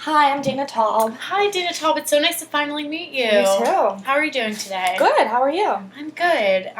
Hi, I'm Dana Taub. Hi, Dana Taub. It's so nice to finally meet you. You too. How are you doing today? Good. How are you? I'm good.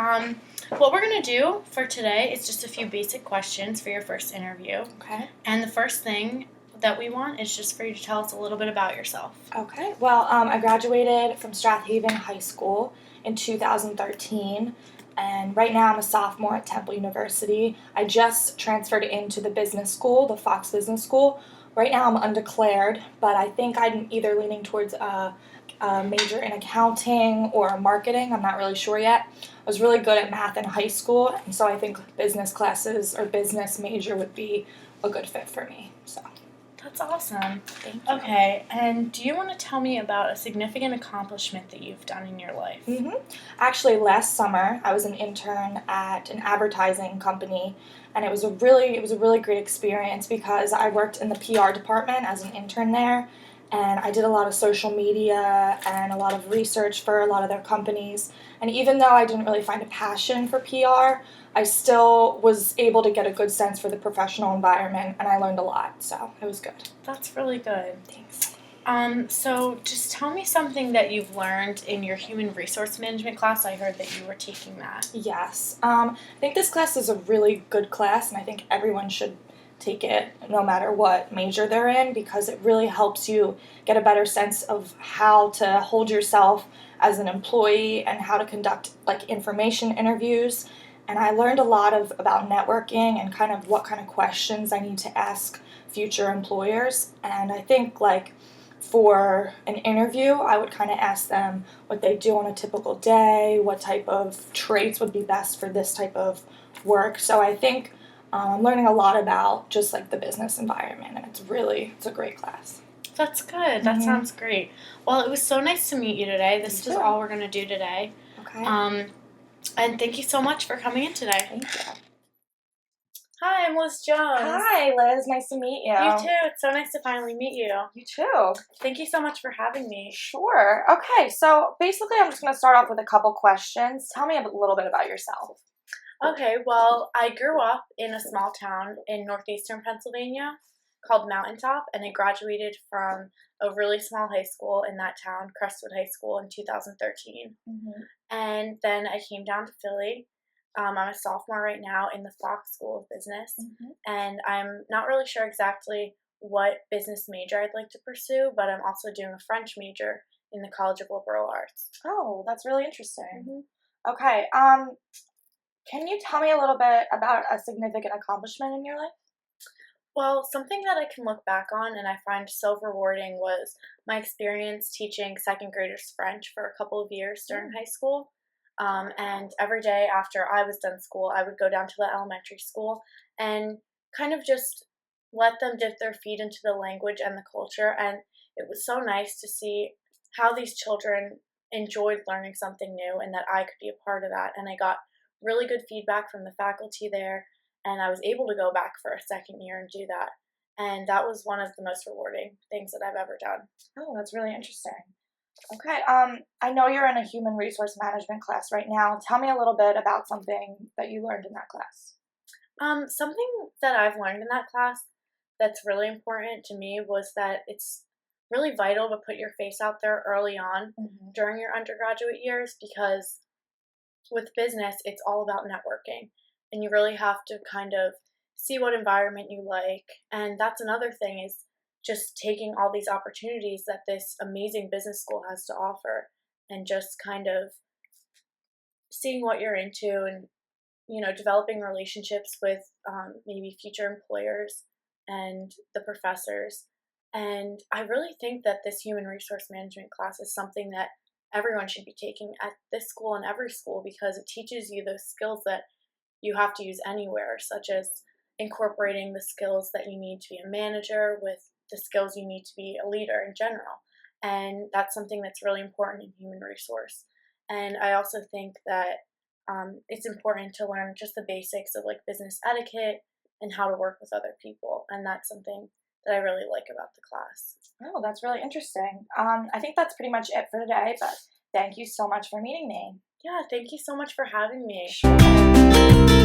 What we're going to do for today is just a few basic questions for your first interview. Okay. And the first thing that we want is just for you to tell us a little bit about yourself. Okay. Well, I graduated from Strathaven High School in 2013, and right now I'm a sophomore at Temple University. I just transferred into the business school, the Fox Business School. Right now I'm undeclared, but I think I'm either leaning towards a major in accounting or marketing. I'm not really sure yet. I was really good at math in high school, and so I think business classes or business major would be a good fit for me. So That's awesome. thank you. Okay, and do you want to tell me about a significant accomplishment that you've done in your life? Actually, last summer I was an intern at an advertising company, and it was a really great experience because I worked in the PR department as an intern there, and I did a lot of social media and a lot of research for a lot of their companies. And even though I didn't really find a passion for PR, I still was able to get a good sense for the professional environment, and I learned a lot, so it was good. That's really good. Thanks. So just tell me something that you've learned in your human resource management class. I heard that you were taking that. Yes. I think this class is a really good class, and I think everyone should take it no matter what major they're in because it really helps you get a better sense of how to hold yourself as an employee and how to conduct information interviews. And I learned a lot about networking and kind of what kind of questions I need to ask future employers. And I think for an interview, I would kind of ask them what they do on a typical day, what type of traits would be best for this type of work. So I think I'm learning a lot about just the business environment, and it's a great class. That's good. That sounds great. Well, it was so nice to meet you today. This is all we're going to do today. Okay. And thank you so much for coming in today. Thank you. Hi, I'm Liz Jones. Hi, Liz. Nice to meet you. You too. It's so nice to finally meet you. You too. Thank you so much for having me. Sure. Okay, so basically I'm just going to start off with a couple questions. Tell me a little bit about yourself. Okay, well, I grew up in a small town in northeastern Pennsylvania called Mountaintop, and I graduated from a really small high school in that town, Crestwood High School, in 2013. And then I came down to Philly. I'm a sophomore right now in the Fox School of Business, and I'm not really sure exactly what business major I'd like to pursue, but I'm also doing a French major in the College of Liberal Arts. Oh, that's really interesting. Okay, can you tell me a little bit about a significant accomplishment in your life? Well, something that I can look back on and I find so rewarding was my experience teaching second graders French for a couple of years during high school. And every day after I was done school, I would go down to the elementary school and kind of just let them dip their feet into the language and the culture. And it was so nice to see how these children enjoyed learning something new and that I could be a part of that. And I got really good feedback from the faculty there, and I was able to go back for a second year and do that. And that was one of the most rewarding things that I've ever done. Oh, that's really interesting. Okay, I know you're in a human resource management class right now. Tell me a little bit about something that you learned in that class. Something that I've learned in that class that's really important to me was that it's really vital to put your face out there early on during your undergraduate years because with business, it's all about networking, and you really have to kind of see what environment you like. And that's another thing is just taking all these opportunities that this amazing business school has to offer and just kind of seeing what you're into and, developing relationships with maybe future employers and the professors. And I really think that this human resource management class is something that everyone should be taking at this school and every school because it teaches you those skills that you have to use anywhere, such as incorporating the skills that you need to be a manager with the skills you need to be a leader in general. And that's something that's really important in human resource. And I also think that it's important to learn just the basics of business etiquette and how to work with other people. And that's something that I really like about the class. Oh, that's really interesting. I think that's pretty much it for today, but thank you so much for meeting me. Yeah, thank you so much for having me. Sure.